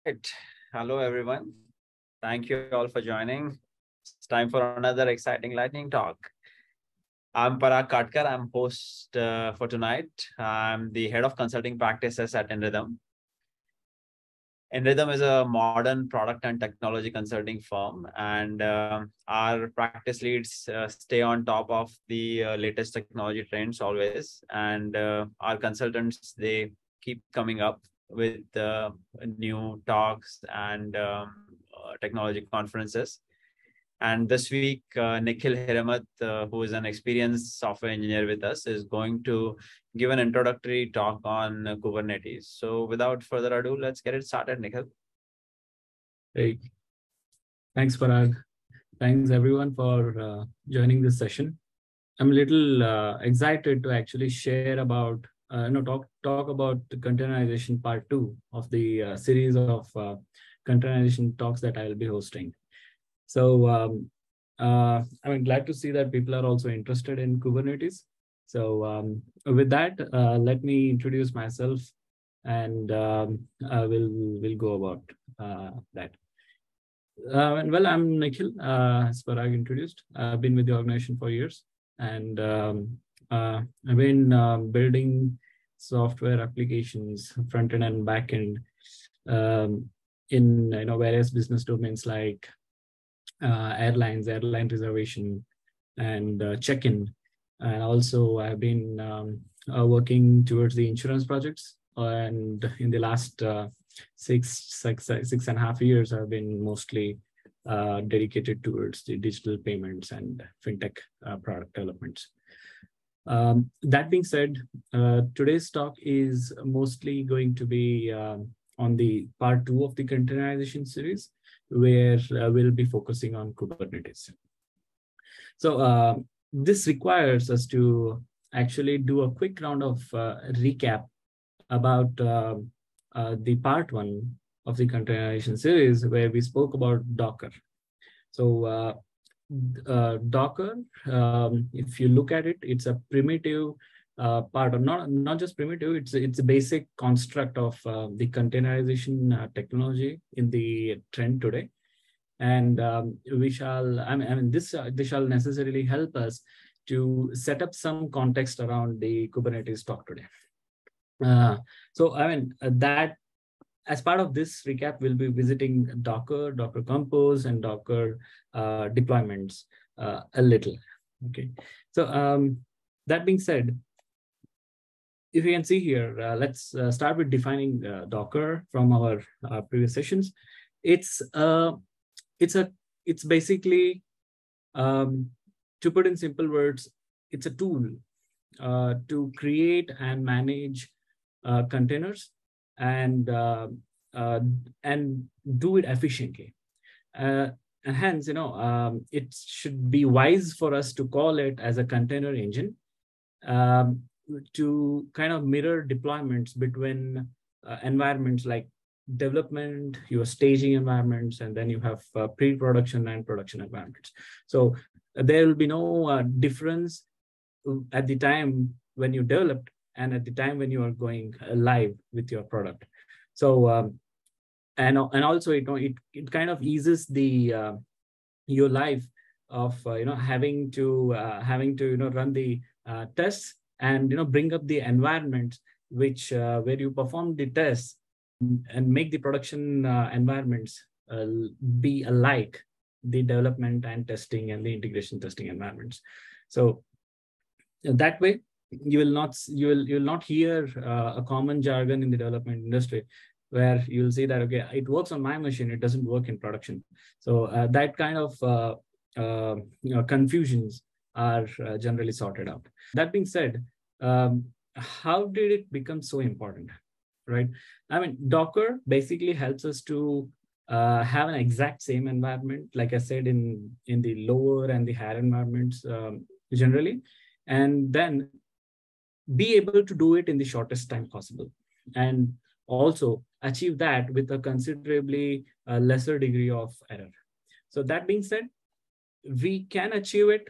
Right. Hello, everyone. Thank you all for joining. It's time for another exciting lightning talk. I'm Parag Katkar. I'm host for tonight. I'm the head of consulting practices at InRhythm. InRhythm is a modern product and technology consulting firm, and our practice leads stay on top of the latest technology trends always. And our consultants, they keep coming up with new talks and technology conferences. And this week, Nikhil Hiremath, who is an experienced software engineer with us, is going to give an introductory talk on Kubernetes. So without further ado, let's get it started, Nikhil. Hey, thanks, Parag. Thanks, everyone, for joining this session. I'm a little excited to actually share about, talk about the containerization part 2 of the series of containerization talks that I'll be hosting. So I'm glad to see that people are also interested in Kubernetes. So with that, let me introduce myself, and we'll go about that. Well, I'm Nikhil, as Parag introduced. I've been with the organization for years, and I've been building software applications, front end and back end, in various business domains like airlines, airline reservation, and check-in. And also, I've been working towards the insurance projects. And in the last 6.5 years, I've been mostly dedicated towards the digital payments and fintech product developments. That being said, today's talk is mostly going to be on the part 2 of the containerization series, where we'll be focusing on Kubernetes. So this requires us to actually do a quick round of recap about the part 1 of the containerization series, where we spoke about Docker. So Docker, if you look at it, it's a primitive part, or not just primitive, it's a basic construct of the containerization technology in the trend today. And we shall, I mean, this shall necessarily help us to set up some context around the Kubernetes talk today. So I mean, that as part of this recap, we'll be visiting Docker, Docker Compose, and Docker deployments a little. Okay. So that being said, if you can see here, let's start with defining Docker from our previous sessions. It's basically, to put in simple words, it's a tool to create and manage containers and do it efficiently. And hence, it should be wise for us to call it as a container engine, to kind of mirror deployments between environments like development, your staging environments, and then you have pre-production and production environments. So there will be no difference at the time when you developed and at the time when you are going live with your product. So and also it kind of eases the your life of having to run the tests and bring up the environment which where you perform the tests and make the production environments be alike the development and testing and the integration testing environments. So that way you will not hear a common jargon in the development industry where you'll say that, okay, it works on my machine, it doesn't work in production. So that kind of confusions are generally sorted out. That being said, how did it become so important, right? I mean, Docker basically helps us to have an exact same environment, like I said, in the lower and the higher environments generally, and then be able to do it in the shortest time possible, and also achieve that with a considerably lesser degree of error. So that being said, we can achieve it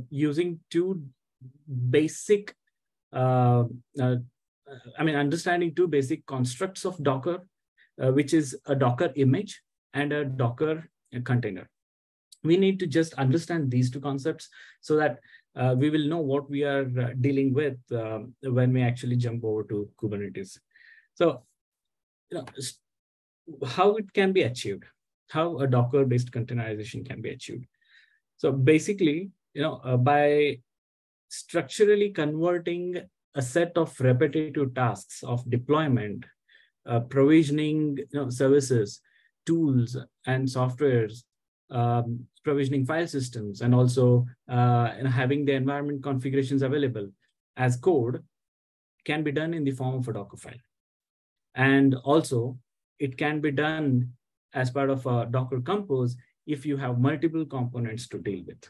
using two basic, understanding two basic constructs of Docker which is a Docker image and a Docker container. We need to just understand these two concepts so that we will know what we are dealing with when we actually jump over to Kubernetes. So, how it can be achieved, how a Docker-based containerization can be achieved. So basically, by structurally converting a set of repetitive tasks of deployment, provisioning services, tools, and softwares, provisioning file systems, and also having the environment configurations available as code can be done in the form of a Docker file. And also, it can be done as part of a Docker Compose if you have multiple components to deal with.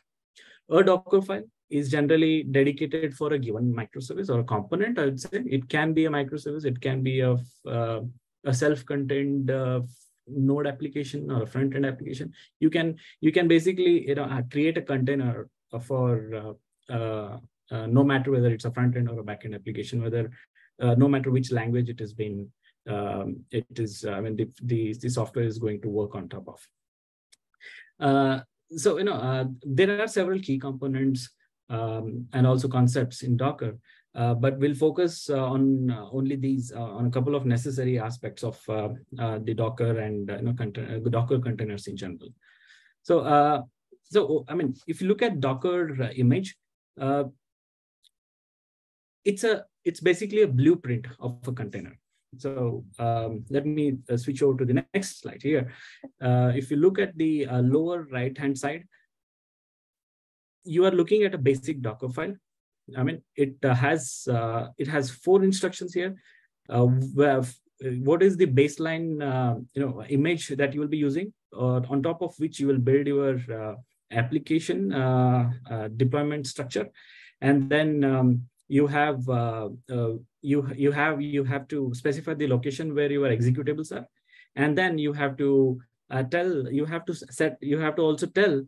A Docker file is generally dedicated for a given microservice or a component, I would say. It can be a microservice, it can be a self-contained node application or a front-end application. You can basically create a container for no matter whether it's a front-end or a back-end application, whether no matter which language it has been, the software is going to work on top of. There are several key components and also concepts in Docker, but we'll focus on only these, on a couple of necessary aspects of the Docker and Docker containers in general. So, if you look at Docker image, it's basically a blueprint of a container. So let me switch over to the next slide here. If you look at the lower right-hand side, you are looking at a basic Docker file. It has 4 instructions here. What is the baseline image that you will be using, on top of which you will build your application deployment structure, and then you have to specify the location where your executables are, and then you have to also tell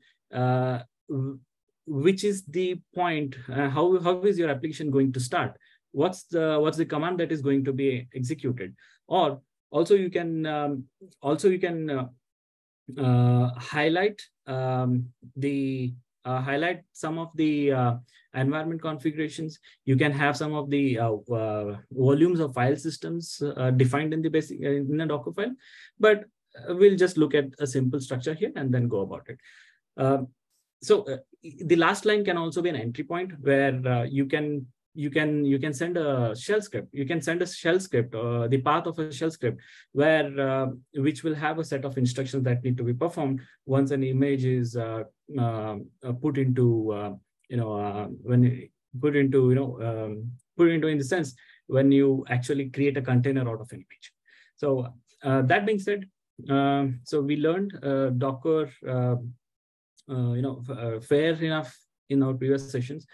which is the point, how is your application going to start, what's the command that is going to be executed. Or also you can highlight highlight some of the environment configurations. You can have some of the volumes of file systems defined in the basic in a Docker file, but we'll just look at a simple structure here and then go about it. The last line can also be an entry point where you can send a shell script. You can send a shell script, the path of a shell script, where which will have a set of instructions that need to be performed once an image is put into in the sense when you actually create a container out of an image. So that being said, so we learned Docker fair enough in our previous sessions.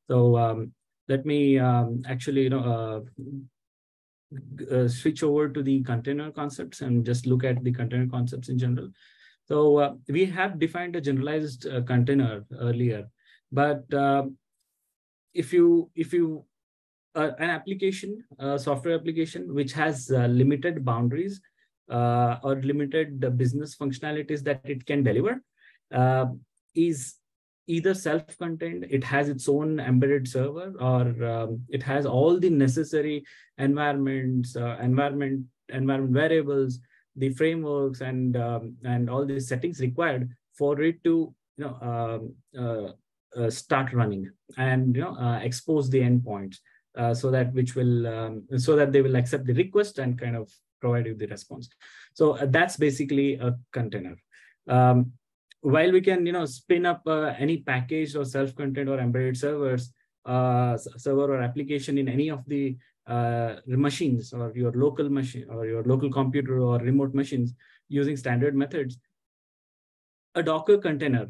So let me actually switch over to the container concepts and just look at the container concepts in general. So we have defined a generalized container earlier, but if you an application, a software application which has limited boundaries or limited business functionalities that it can deliver, is either self-contained, it has its own embedded server, or it has all the necessary environments, environment variables, the frameworks, and all the settings required for it to start running and expose the endpoints, so that they will accept the request and kind of provide you the response. So that's basically a container. While we can spin up any package or self-contained or embedded server or application in any of the machines, or your local machine or your local computer or remote machines using standard methods, a Docker container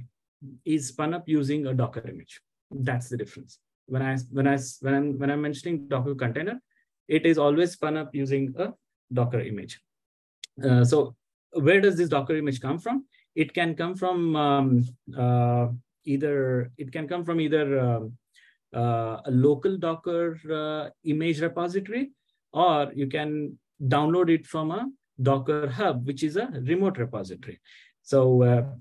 is spun up using a Docker image. That's the difference. When I'm mentioning Docker container, it is always spun up using a Docker image. So where does this Docker image come from? It can come from either a local Docker image repository, or you can download it from a Docker Hub, which is a remote repository. So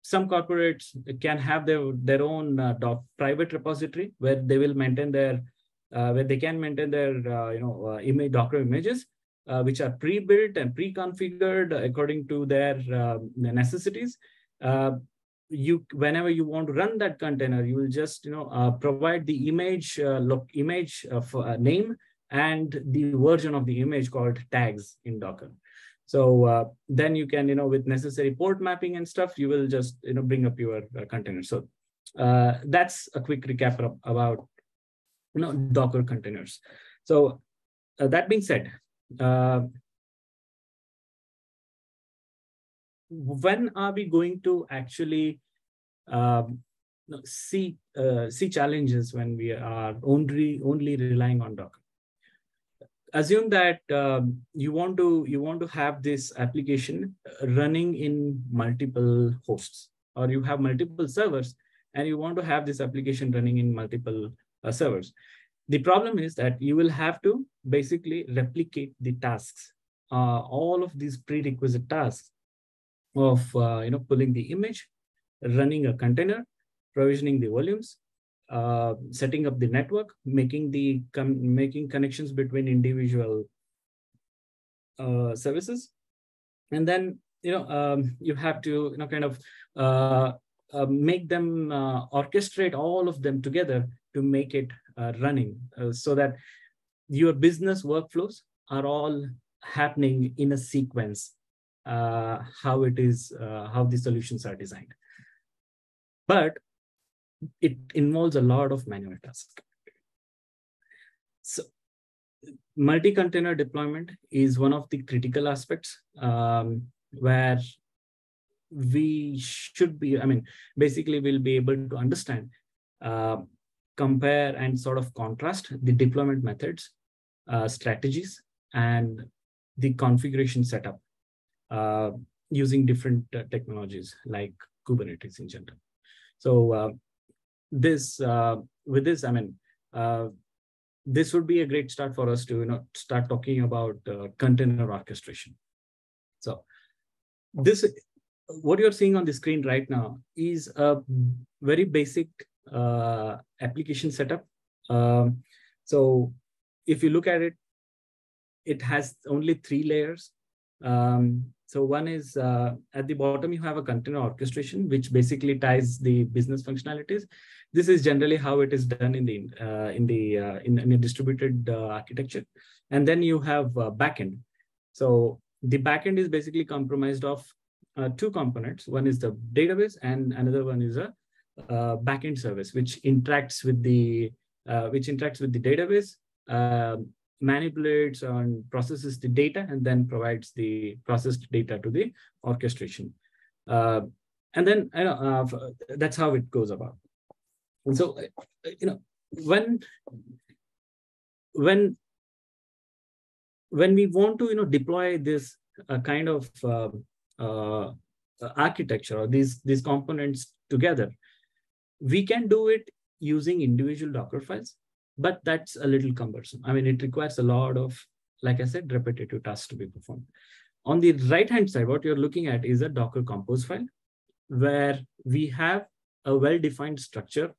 some corporates can have their own private repository where they will maintain their where they can maintain their image Docker images, which are pre-built and pre-configured according to their necessities. Whenever you want to run that container, you will just provide the image name and the version of the image called tags in Docker. So then you can, with necessary port mapping and stuff, you will just bring up your container. So that's a quick recap about Docker containers. So that being said, when are we going to actually see challenges when we are only relying on Docker? Assume that you want to have this application running in multiple hosts, or you have multiple servers and you want to have this application running in multiple servers. The problem is that you will have to basically replicate the tasks, all of these prerequisite tasks of pulling the image, running a container, provisioning the volumes, setting up the network, making connections between individual services, and then you have to make them orchestrate all of them together to make it running, so that your business workflows are all happening in a sequence, how the solutions are designed. But it involves a lot of manual tasks. So multi-container deployment is one of the critical aspects where we should be, basically we'll be able to understand, compare and sort of contrast the deployment methods, strategies, and the configuration setup using different technologies like Kubernetes in general. So this would be a great start for us to start talking about container orchestration. So what you're seeing on the screen right now is a very basic application setup. So if you look at it, it has only 3 layers. So one is at the bottom, you have a container orchestration, which basically ties the business functionalities. This is generally how it is done in a distributed architecture. And then you have backend. So the backend is basically comprised of 2 components. One is the database, and another one is a backend service, which interacts with the database, manipulates and processes the data, and then provides the processed data to the orchestration. And then that's how it goes about. And so when we want to deploy this kind of architecture, or these components together, we can do it using individual Docker files, but that's a little cumbersome. It requires a lot of, like I said, repetitive tasks to be performed. On the right-hand side, what you're looking at is a Docker compose file, where we have a well-defined structure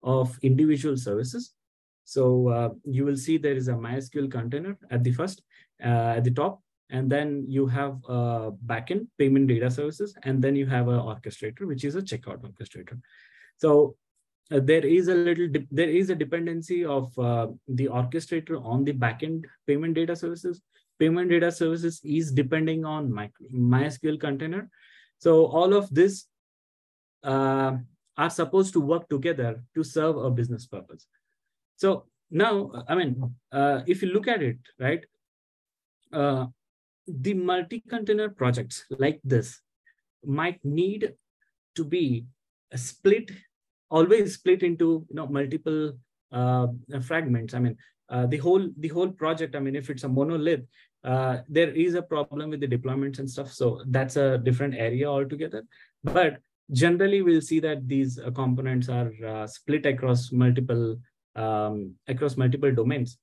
of individual services. So you will see there is a MySQL container at the top, and then you have a backend payment data services, and then you have an orchestrator, which is a checkout orchestrator. So there is a dependency of the orchestrator on the backend payment data services. Payment data services is depending on MySQL container. So all of this are supposed to work together to serve a business purpose. So now, if you look at it, right, the multi-container projects like this might need to be always split into multiple fragments. The whole project, if it's a monolith, there is a problem with the deployments and stuff. So that's a different area altogether. But generally, we'll see that these components are split across multiple domains.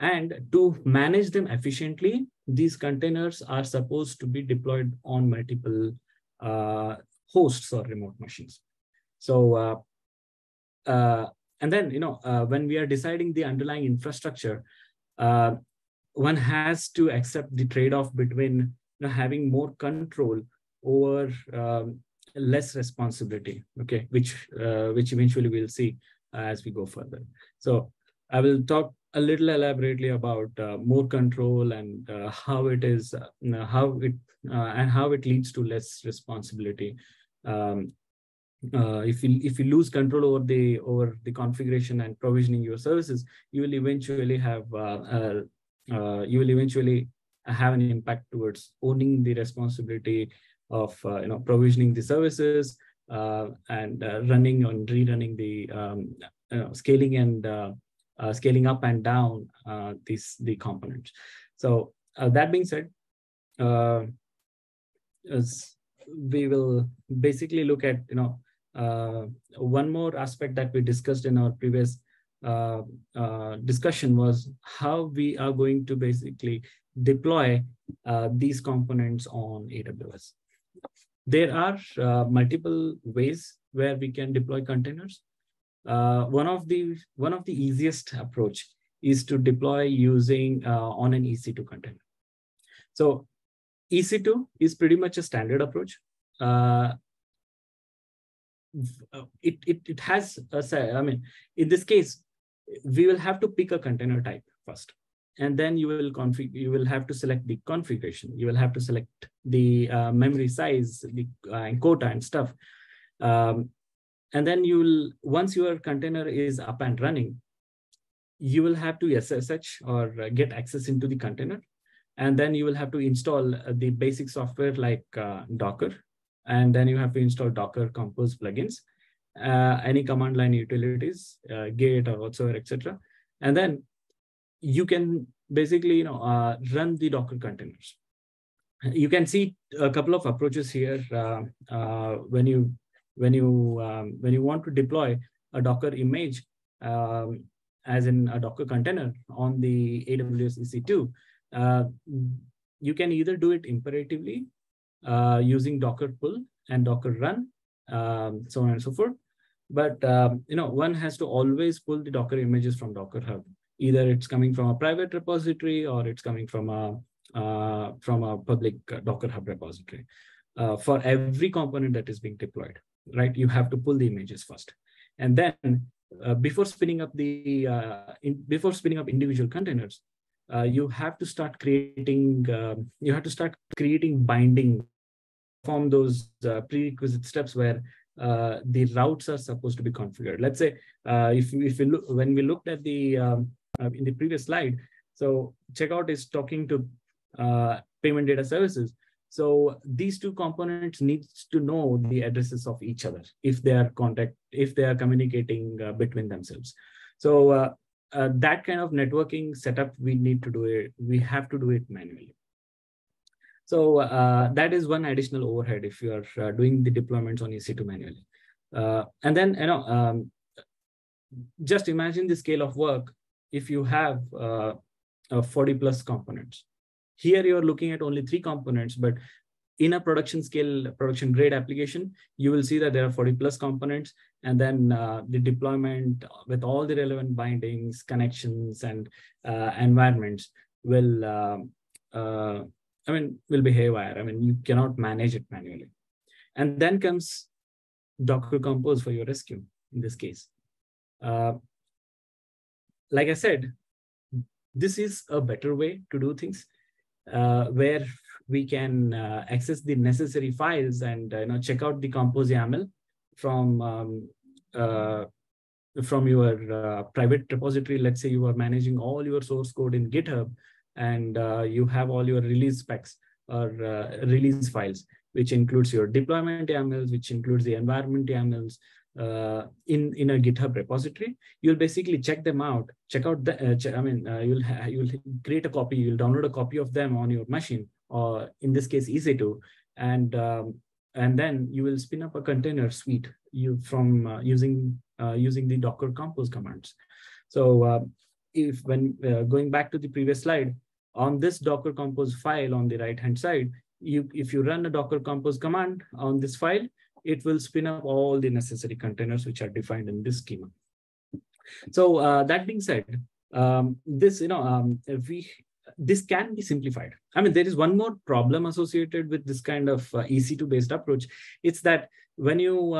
And to manage them efficiently, these containers are supposed to be deployed on multiple hosts or remote machines. So, and then, when we are deciding the underlying infrastructure, one has to accept the trade-off between having more control over less responsibility, okay, which eventually we'll see as we go further. So I will talk a little elaborately about more control and how it is, how it leads to less responsibility. If you lose control over the configuration and provisioning your services, you will eventually have an impact towards owning the responsibility of provisioning the services and running and rerunning the scaling and scaling up and down the components. So that being said, as we will basically look at one more aspect that we discussed in our previous discussion was how we are going to basically deploy these components on AWS. There are multiple ways where we can deploy containers. One of the easiest approach is to deploy using on an EC2 container. So EC2 is pretty much a standard approach. It has in this case, we will have to pick a container type first, and then you will have to select the configuration. You will have to select the memory size, the quota and stuff. And then once your container is up and running, you will have to SSH or get access into the container. And then you will have to install the basic software like Docker. And then you have to install Docker Compose plugins, any command line utilities, Git or whatsoever, etc. And then you can basically run the Docker containers. You can see a couple of approaches here when you want to deploy a Docker image, as in a Docker container on the AWS EC2. You can either do it imperatively using Docker pull and Docker run, so on and so forth. But one has to always pull the Docker images from Docker Hub. Either it's coming from a private repository or it's coming from a public Docker Hub repository. For every component that is being deployed, right? You have to pull the images first, and then before spinning up individual containers, you have to start creating binding, perform those prerequisite steps where the routes are supposed to be configured. Let's say when we looked at the in the previous slide, so checkout is talking to payment data services. So these two components needs to know the addresses of each other if they are communicating between themselves. So that kind of networking setup we need to do it. We have to do it manually. So that is one additional overhead if you are doing the deployments on EC2 manually. And then just imagine the scale of work if you have 40 plus components. Here you're looking at only 3 components, but in a production grade application, you will see that there are 40 plus components, and then the deployment with all the relevant bindings, connections, and environments will be haywire. You cannot manage it manually. And then comes Docker Compose for your rescue in this case. Like I said, this is a better way to do things, where we can access the necessary files and check out the Compose YAML from your private repository. Let's say you are managing all your source code in GitHub, and you have all your release specs or release files, which includes your deployment YAMLs, which includes the environment YAMLs in a GitHub repository. You'll basically check them out, you'll create a copy, you'll download a copy of them on your machine, or in this case EC2, and then you will spin up a container suite from using the Docker Compose commands. So if when going back to the previous slide, on this Docker Compose file on the right-hand side, if you run a Docker Compose command on this file, it will spin up all the necessary containers which are defined in this schema. So that being said, this can be simplified. I mean, there is one more problem associated with this kind of EC2 based approach. It's that when you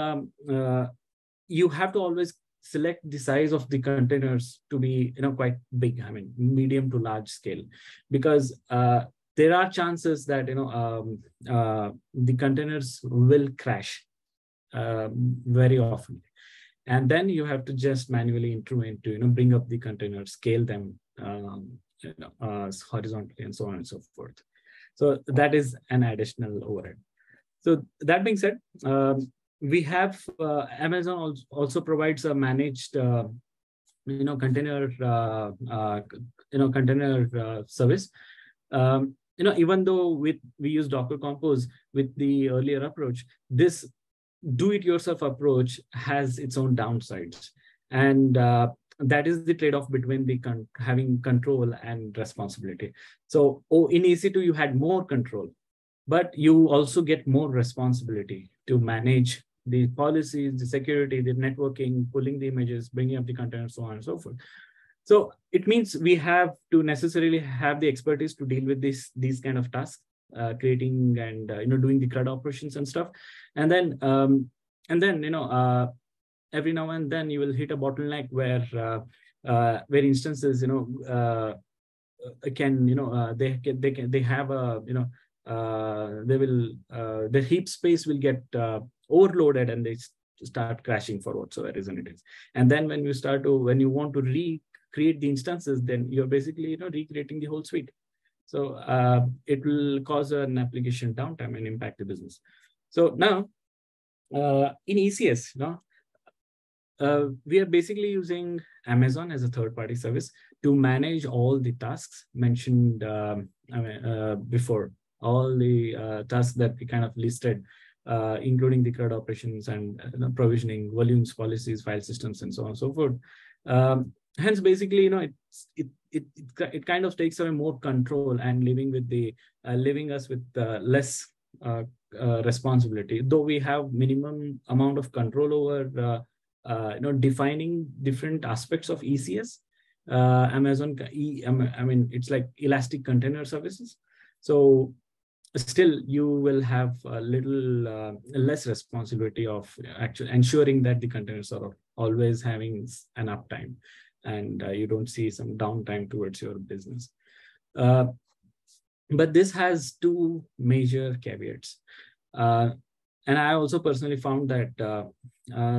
have to always select the size of the containers to be quite big. I mean, medium to large scale, because there are chances that the containers will crash very often, and then you have to just manually intervene to bring up the containers, scale them horizontally, and so on and so forth. So that is an additional overhead. So that being said, we have Amazon also provides a managed container service. Even though we use Docker Compose with the earlier approach, this do-it-yourself approach has its own downsides, and that is the trade-off between the having control and responsibility. So in EC2 you had more control, but you also get more responsibility to manage the policies, the security, the networking, pulling the images, bringing up the containers, so on and so forth. So it means we have to necessarily have the expertise to deal with these kind of tasks, creating and doing the CRUD operations and stuff, and then every now and then you will hit a bottleneck where instances they have a their heap space will get overloaded, and they start crashing for whatsoever reason it is. And then when you want to recreate the instances, then you're basically recreating the whole suite. So it will cause an application downtime and impact the business. So now in ECS, we are basically using Amazon as a third-party service to manage all the tasks mentioned before, all the tasks that we kind of listed, including the CRUD operations and provisioning, volumes, policies, file systems, and so on and so forth. Hence, basically, it kind of takes away more control and leaving us with less responsibility. Though we have minimum amount of control over defining different aspects of ECS. Amazon, it's like elastic container services. So still, you will have a little less responsibility of actually ensuring that the containers are always having an uptime, and you don't see some downtime towards your business. But this has two major caveats, and I also personally found that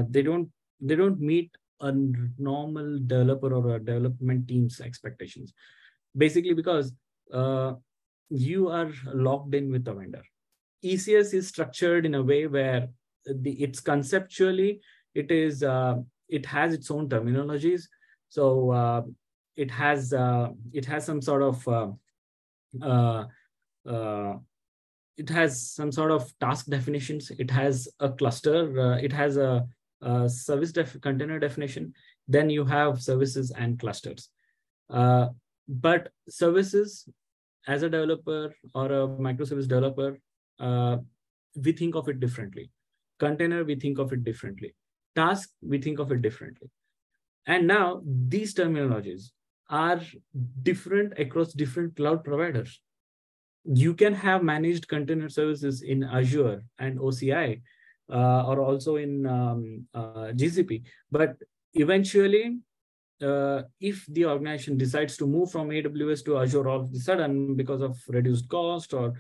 they don't meet a normal developer or a development team's expectations. Basically, because you are locked in with the vendor. ECS is structured in a way where it's conceptually it has its own terminologies. So it has some sort of task definitions. It has a cluster. It has a service container definition. Then you have services and clusters. But services, as a developer or a microservice developer, we think of it differently. Container, we think of it differently. Task, we think of it differently. And now these terminologies are different across different cloud providers. You can have managed container services in Azure and OCI, or also in GCP. But eventually, if the organization decides to move from AWS to Azure all of a sudden because of reduced cost or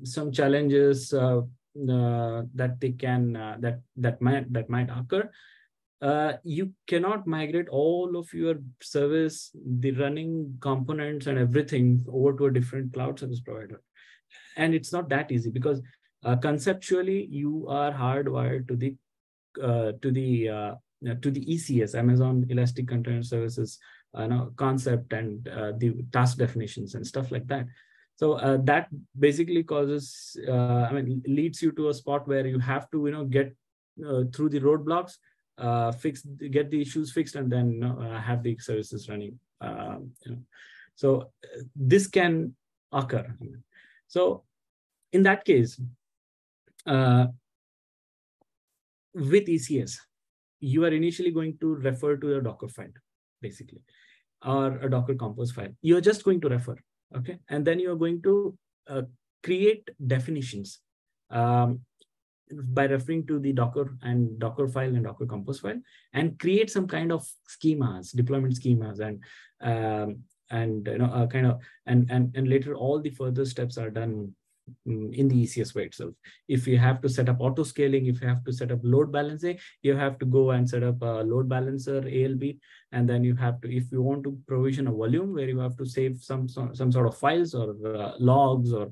some challenges that they can that might occur, you cannot migrate all of your service, the running components and everything over to a different cloud service provider. And it's not that easy, because conceptually you are hardwired to the ECS, Amazon Elastic Container Services concept, and the task definitions and stuff like that. So that basically causes, leads you to a spot where you have to get through the roadblocks get the issues fixed, and then have the services running. So this can occur. So in that case, with ECS, you are initially going to refer to a Docker file, basically, or a Docker Compose file. You're just going to refer, okay? And then you're going to create definitions by referring to the Docker file and Docker Compose file, and create some kind of schemas, deployment schemas, and later all the further steps are done in the ECS way itself. If you have to set up auto scaling, if you have to set up load balancing, you have to go and set up a load balancer ALB, and then you have to, if you want to provision a volume where you have to save some sort of files or logs or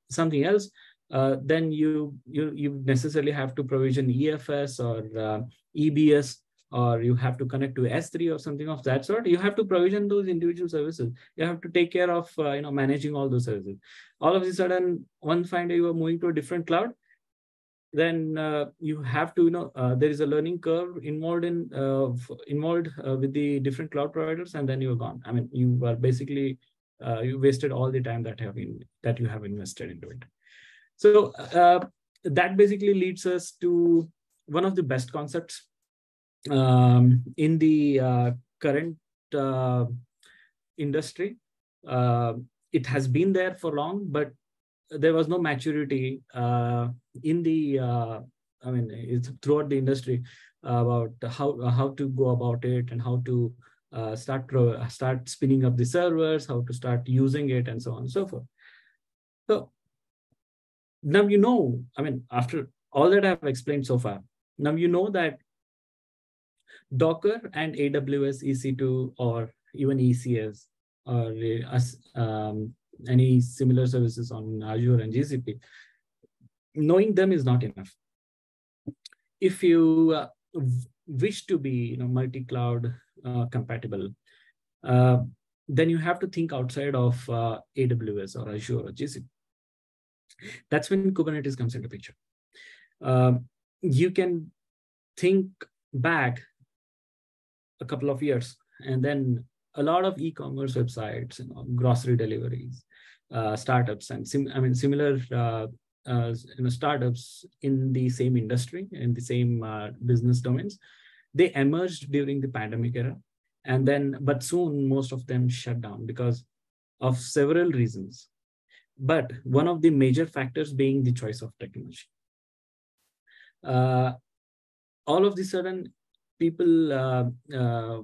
something else, then you necessarily have to provision EFS or EBS, or you have to connect to S3 or something of that sort. You have to provision those individual services. You have to take care of managing all those services. All of a sudden, one fine day you are moving to a different cloud, then you have to there is a learning curve involved with the different cloud providers, and then you're gone. I mean, you are basically you wasted all the time that you have invested into it. So that basically leads us to one of the best concepts in the current industry. It has been there for long, but there was no maturity in the it's throughout the industry about how to go about it, and how to start spinning up the servers, how to start using it, and so on and so forth. So now after all that I've explained so far, now you know that Docker and AWS EC2 or even ECS or any similar services on Azure and GCP, knowing them is not enough. If you wish to be multi-cloud compatible, then you have to think outside of AWS or Azure or GCP. That's when Kubernetes comes into picture. You can think back a couple of years, and then a lot of e-commerce websites, grocery deliveries, startups, and similar startups in the same industry, in the same business domains, they emerged during the pandemic era, but soon most of them shut down because of several reasons. But one of the major factors being the choice of technology. All of a sudden, people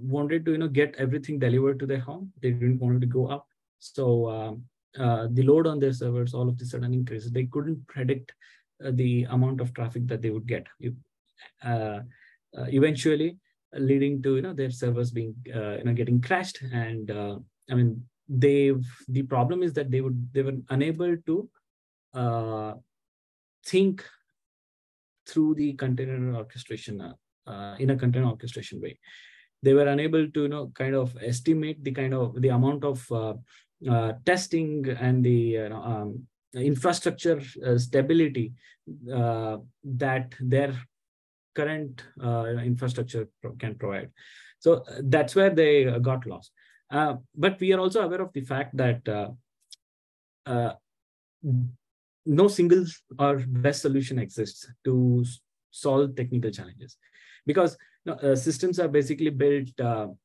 wanted to get everything delivered to their home. They didn't want to go up. So the load on their servers all of a sudden increased. They couldn't predict the amount of traffic that they would get. Eventually leading to their servers being getting crashed. And the problem is that they were unable to think through the container orchestration in a container orchestration way. They were unable to kind of estimate the amount of testing and the infrastructure stability that their current infrastructure can provide. So that's where they got lost. But we are also aware of the fact that no single or best solution exists to solve technical challenges, because systems are basically built to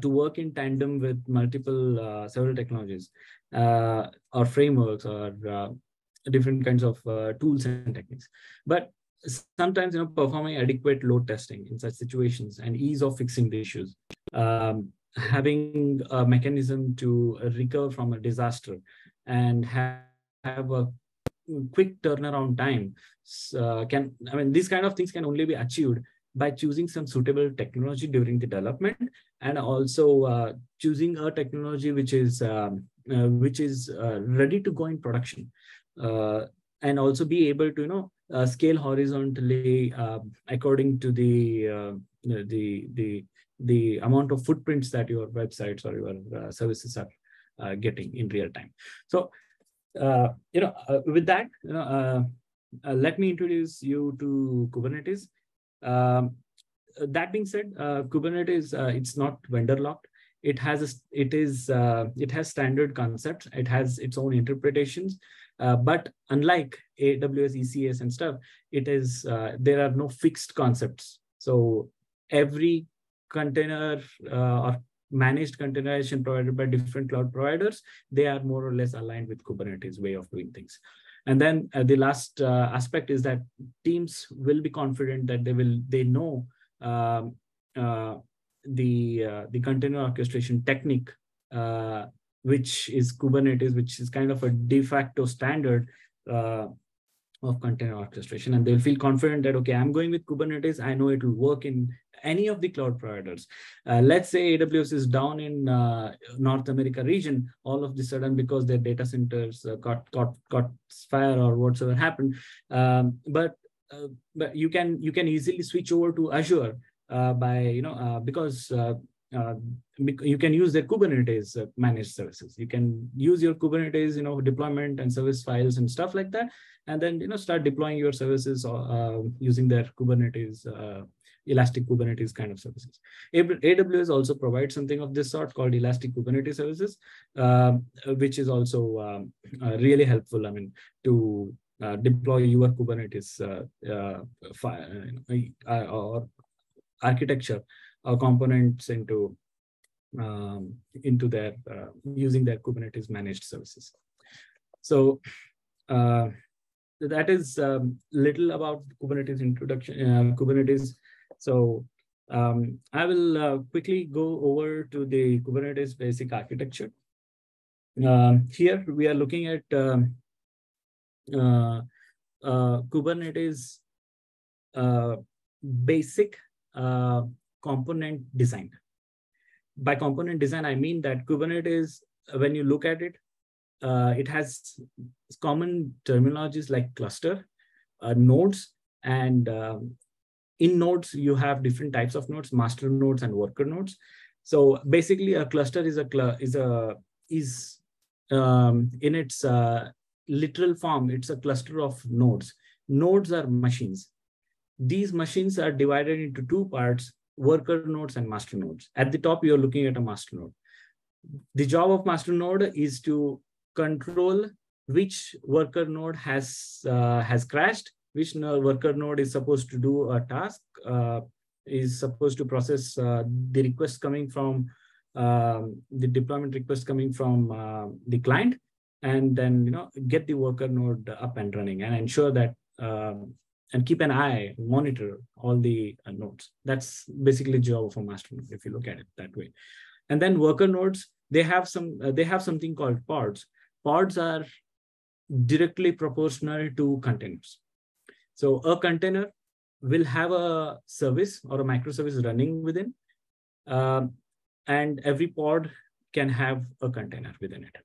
work in tandem with multiple several technologies or frameworks or different kinds of tools and techniques. But sometimes performing adequate load testing in such situations and ease of fixing the issues, having a mechanism to recover from a disaster and have a quick turnaround time these kind of things can only be achieved by choosing some suitable technology during the development, and also choosing a technology which is ready to go in production, and also be able to scale horizontally according to the amount of footprints that your websites or your services are getting in real time. So with that, let me introduce you to Kubernetes. Um, that being said, Kubernetes, it's not vendor locked. It has it has standard concepts. It has its own interpretations. But unlike AWS, ECS, and stuff, it is there are no fixed concepts. So every container or managed containerization provided by different cloud providers, they are more or less aligned with Kubernetes way of doing things. And then the last aspect is that teams will be confident that they know um, the container orchestration technique, which is Kubernetes, which is kind of a de facto standard of container orchestration, and they'll feel confident that, okay, I'm going with Kubernetes. I know it will work in any of the cloud providers. Let's say AWS is down in North America region, all of the sudden, because their data centers got fire or whatsoever happened. But you can easily switch over to Azure by because you can use their Kubernetes managed services. You can use your Kubernetes deployment and service files and stuff like that, and then start deploying your services using their Kubernetes elastic Kubernetes kind of services. AWS also provides something of this sort called elastic Kubernetes services, which is also really helpful, I mean, to deploy your Kubernetes or architecture or components into their using their Kubernetes managed services. So that is little about Kubernetes introduction, Kubernetes. So I will quickly go over to the Kubernetes basic architecture. Here we are looking at Kubernetes basic component design. By component design, I mean that Kubernetes, when you look at it, it has common terminologies like cluster, nodes, and in nodes, you have different types of nodes, master nodes and worker nodes. So basically, a cluster is in its literal form, it's a cluster of nodes. Nodes are machines. These machines are divided into two parts: worker nodes and master nodes. At the top, you're looking at a master node. The job of master node is to control which worker node has crashed, which worker node is supposed to do a task, is supposed to process the request coming from the deployment request coming from the client, and then get the worker node up and running and ensure that and keep an eye, monitor all the nodes. That's basically the job of a master node, if you look at it that way. And then worker nodes, they have something called pods. Pods are directly proportional to containers. So a container will have a service or a microservice running within, and every pod can have a container within it.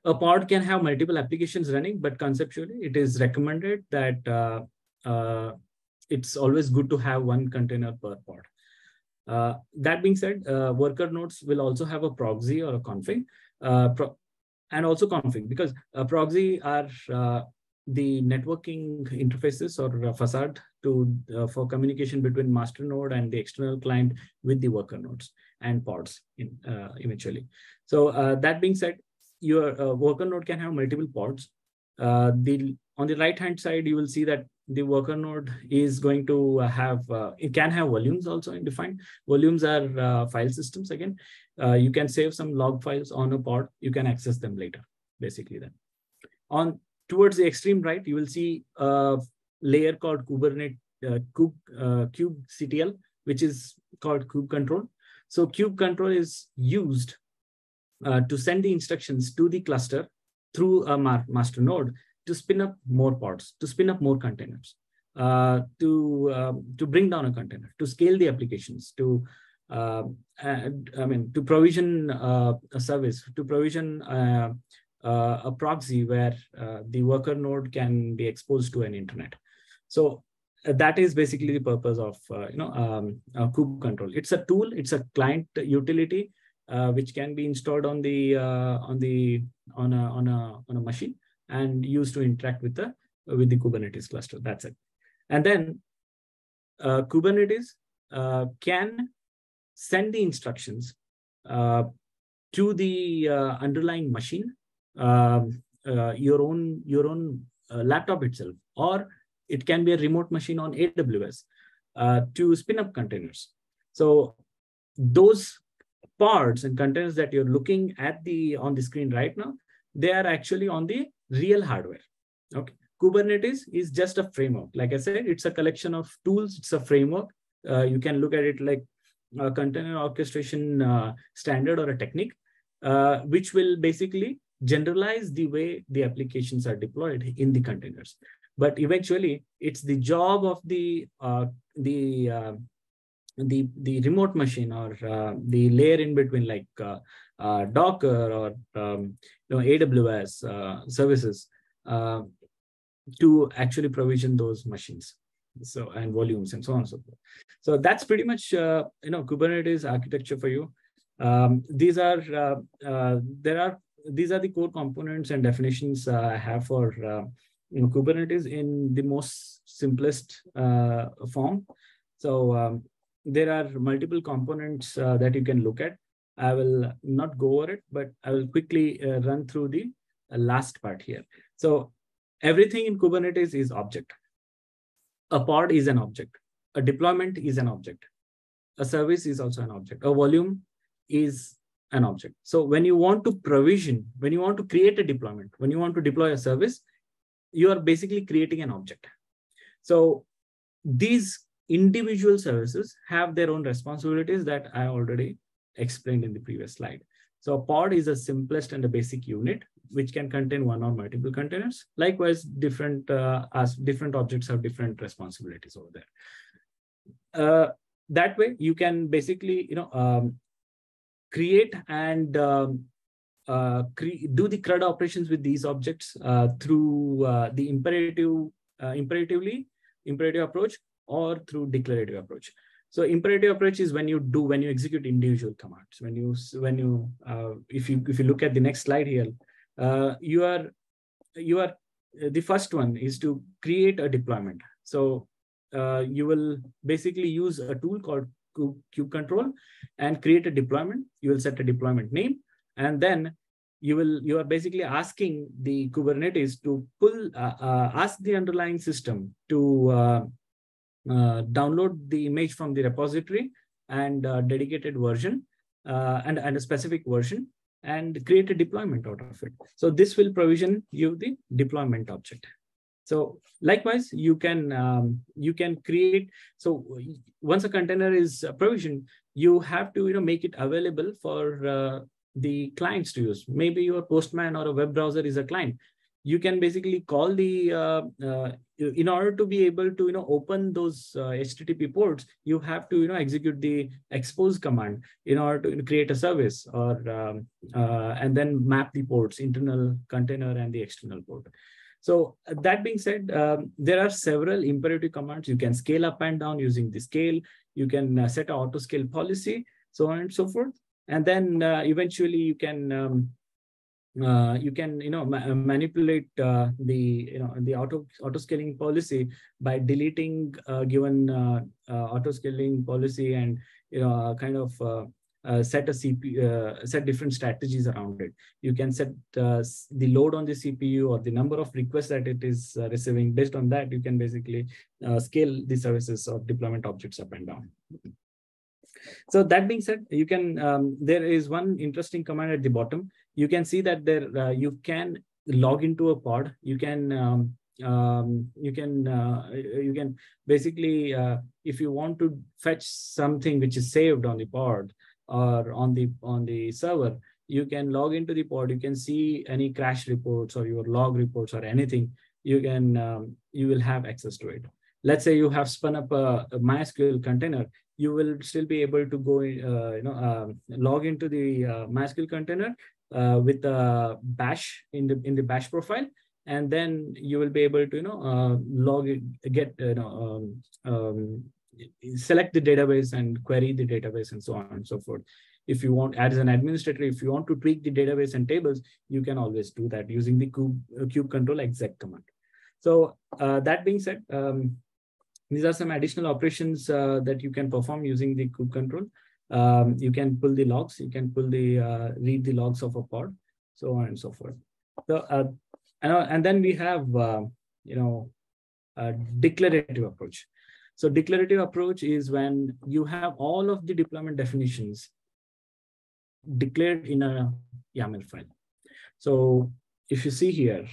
A pod can have multiple applications running, but conceptually, it is recommended that it's always good to have one container per pod. That being said, worker nodes will also have a proxy or a config, and also config, because a proxy are the networking interfaces or facade for communication between master node and the external client with the worker nodes and pods eventually. So that being said, your worker node can have multiple pods. On the right-hand side, you will see that the worker node is going to have, it can have volumes also defined. Volumes are file systems again. You can save some log files on a pod. You can access them later, basically then. Towards the extreme right, you will see a layer called kubectl, which is called kube control. So kube control is used to send the instructions to the cluster through a master node to spin up more pods, to spin up more containers, to bring down a container, to scale the applications, to to provision a service, to provision a proxy where the worker node can be exposed to an internet. So that is basically the purpose of kube control. It's a tool. It's a client utility which can be installed on a machine and used to interact with the with the Kubernetes cluster. That's it. And then Kubernetes can send the instructions to the underlying machine, your own laptop itself, or it can be a remote machine on AWS to spin up containers. So those pods and containers that you're looking at on the screen right now, they are actually on the real hardware. Okay, Kubernetes is just a framework. Like I said, it's a collection of tools. It's a framework. You can look at it like a container orchestration standard or a technique, which will basically generalize the way the applications are deployed in the containers. But eventually, it's the job of the remote machine or the layer in between, like Docker or AWS services, to actually provision those machines, so, and volumes and so on and so forth. So that's pretty much Kubernetes architecture for you. These are the core components and definitions I have for Kubernetes in the most simplest form. So there are multiple components that you can look at. I will not go over it, but I will quickly run through the last part here. So everything in Kubernetes is object. A pod is an object. A deployment is an object. A service is also an object. A volume is an object. So when you want to provision, when you want to create a deployment, when you want to deploy a service, you are basically creating an object. So these individual services have their own responsibilities that I already explained in the previous slide. So a pod is the simplest and the basic unit, which can contain one or multiple containers. Likewise, different objects have different responsibilities over there. That way, you can basically create and do the CRUD operations with these objects through the imperative approach or through declarative approach. So imperative approach is when you execute individual commands. If you look at the next slide here, you are the first one is to create a deployment. So you will basically use a tool called kubectl and create a deployment. You will set a deployment name, and then you are basically asking the Kubernetes to ask the underlying system to download the image from the repository and dedicated version and a specific version, and create a deployment out of it. So this will provision you the deployment object. So likewise, you can create. So once a container is provisioned, you have to make it available for the clients to use. Maybe your Postman or a web browser is a client. You can basically call the in order to be able to open those HTTP ports, you have to execute the expose command in order to create a service, or and then map the ports, internal container and the external port. So that being said, there are several imperative commands. You can scale up and down using the scale. You can set an auto scale policy, so on and so forth. And then eventually you can manipulate the auto scaling policy by deleting given auto scaling policy, and set different strategies around it. You can set the load on the CPU or the number of requests that it is receiving. Based on that, you can basically scale the services or deployment objects up and down. So that being said, you can there is one interesting command at the bottom. You can see that there you can log into a pod. You can basically if you want to fetch something which is saved on the pod or on the server, you can log into the pod. You can see any crash reports or your log reports or anything. You will have access to it. Let's say you have spun up a MySQL container. You will still be able to go log into the MySQL container with a bash in the bash profile, and then you will be able to select the database and query the database and so on and so forth. If you want, as an administrator, if you want to tweak the database and tables, you can always do that using the kubectl exec command. So that being said, these are some additional operations that you can perform using the kube control. You can pull the logs, you can pull the read the logs of a pod, so on and so forth. So and then we have a declarative approach. So declarative approach is when you have all of the deployment definitions declared in a YAML file. So if you see here,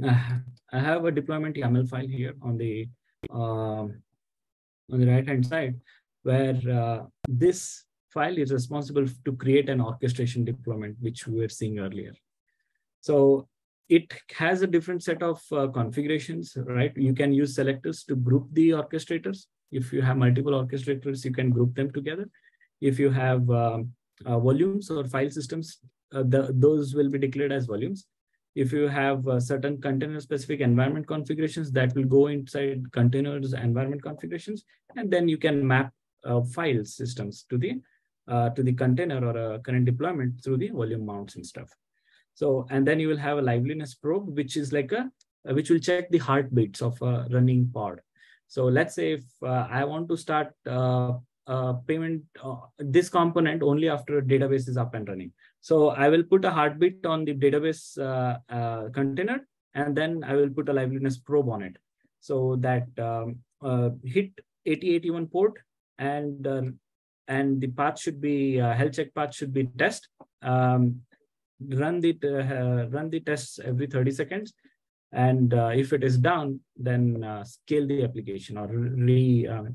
I have a deployment YAML file here on the right-hand side, where this file is responsible to create an orchestration deployment, which we were seeing earlier. So it has a different set of configurations, right? You can use selectors to group the orchestrators. If you have multiple orchestrators, you can group them together. If you have volumes or file systems, those will be declared as volumes. If you have certain container-specific environment configurations, that will go inside containers environment configurations, and then you can map file systems to the container or a current deployment through the volume mounts and stuff. So, and then you will have a liveliness probe, which is like which will check the heartbeats of a running pod. So let's say if I want to start payment, this component only after a database is up and running. So I will put a heartbeat on the database container, and then I will put a liveliness probe on it. So that hit 8081 port, and the path should be health check path should be test. Run the tests every 30 seconds, and if it is down, then scale the application or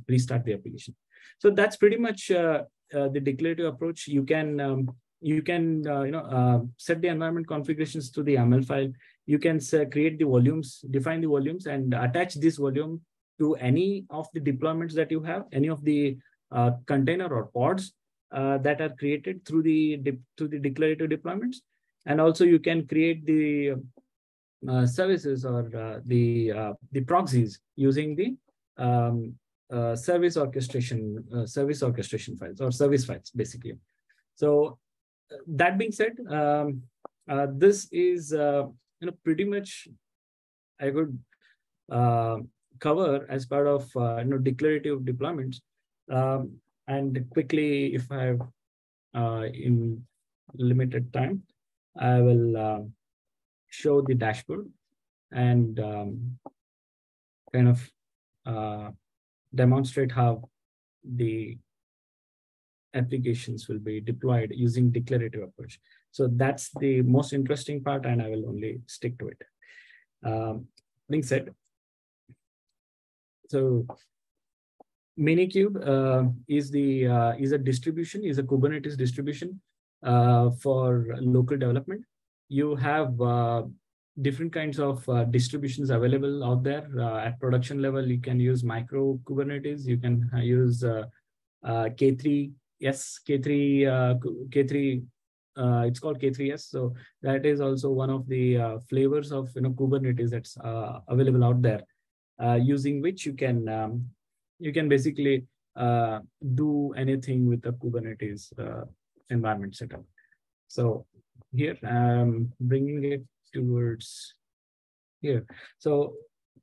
restart the application. So that's pretty much the declarative approach. You can set the environment configurations to the YAML file. You can create the volumes, define the volumes, and attach this volume to any of the deployments that you have, any of the container or pods that are created through the declarative deployments. And also you can create the services or the proxies using the service orchestration files or service files, basically. So that being said, this is pretty much I could cover as part of declarative deployments. And quickly, if I have in limited time, I will show the dashboard and kind of demonstrate how the applications will be deployed using declarative approach. So that's the most interesting part, and I will only stick to it. Being said, so Minikube is a distribution, is a Kubernetes distribution for local development. You have different kinds of distributions available out there. At production level, you can use micro Kubernetes. You can use K3. Yes, K3. It's called K3s. So that is also one of the flavors of Kubernetes that's available out there, using which you can basically do anything with the Kubernetes environment setup. So here I'm bringing it towards here. So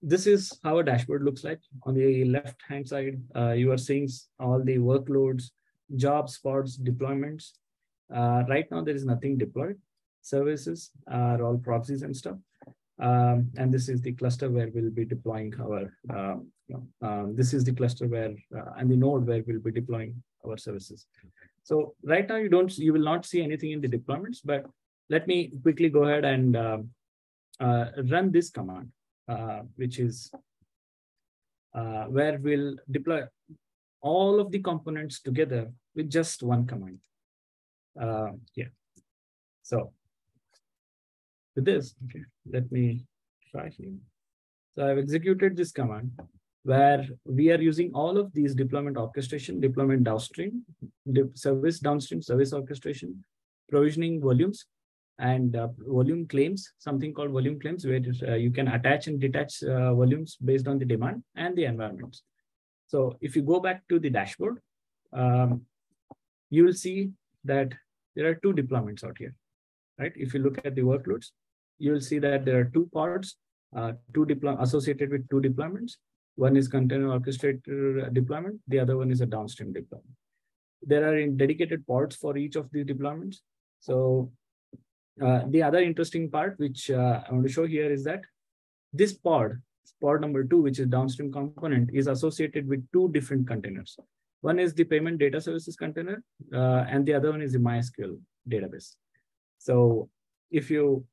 this is how a dashboard looks like. On the left-hand side, you are seeing all the workloads, jobs, pods, deployments. Right now, there is nothing deployed. Services are all proxies and stuff. And this is the cluster where we'll be deploying our, this is the cluster where, and the node where we'll be deploying our services. So right now you will not see anything in the deployments, but let me quickly go ahead and run this command, which is where we'll deploy all of the components together with just one command. Here. So with this, okay, let me try here. So I've executed this command where we are using all of these deployment orchestration, deployment downstream, service downstream, service orchestration, provisioning volumes, and volume claims, something called volume claims, where you can attach and detach volumes based on the demand and the environments. So if you go back to the dashboard, you will see that there are two deployments out here, right? If you look at the workloads, you'll see that there are two pods, associated with two deployments. One is container orchestrator deployment. The other one is a downstream deployment. There are dedicated pods for each of these deployments. So the other interesting part, which I want to show here, is that this pod number 2, which is downstream component, is associated with two different containers. One is the payment data services container, and the other one is the MySQL database. So if you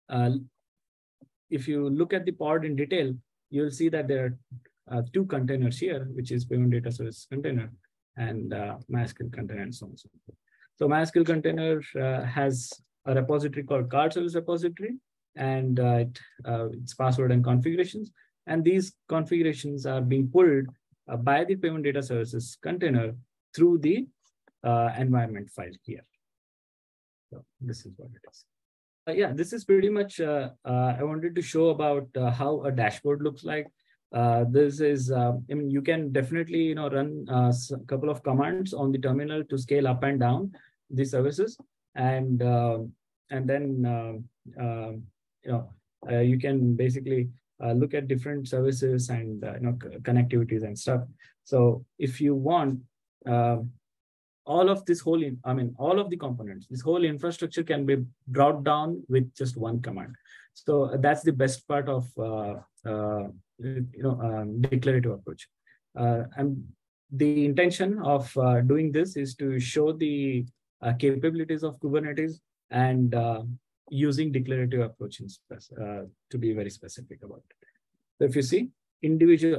look at the pod in detail, you'll see that there are two containers here, which is payment data services container and MySQL container and so on. So MySQL container has a repository called card service repository, and its password and configurations. And these configurations are being pulled by the payment data services container through the environment file here. So this is what it is. Yeah, this is pretty much, I wanted to show about how a dashboard looks like. This is, I mean, you can definitely, run a couple of commands on the terminal to scale up and down the services. And then, you can basically look at different services and, connectivities and stuff. So if you want, all of this whole, all of the components, this whole infrastructure can be brought down with just one command. So that's the best part of, declarative approach. And the intention of doing this is to show the capabilities of Kubernetes and using declarative approaches to be very specific about it. So if you see,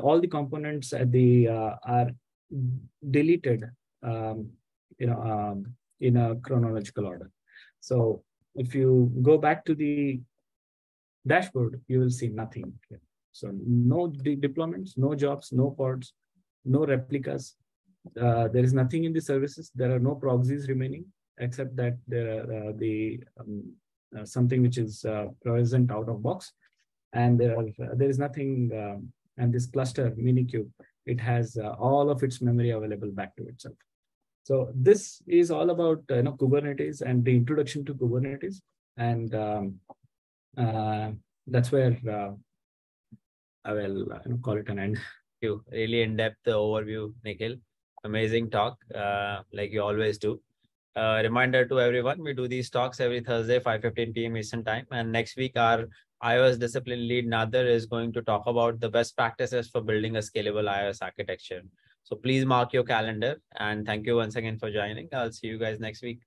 all the components at the are deleted, in a chronological order. So if you go back to the dashboard, you will see nothing here. So no deployments, no jobs, no pods, no replicas. There is nothing in the services. There are no proxies remaining, except that there are something which is present out of box, and there is nothing. And this cluster Minikube, it has all of its memory available back to itself. So this is all about Kubernetes and the introduction to Kubernetes, and that's where I will call it an end. Thank you. Really in-depth overview, Nikhil. Amazing talk, like you always do. Reminder to everyone, we do these talks every Thursday, 5:15 p.m. Eastern time. And next week, our iOS discipline lead, Nader, is going to talk about the best practices for building a scalable iOS architecture. So please mark your calendar. And thank you once again for joining. I'll see you guys next week.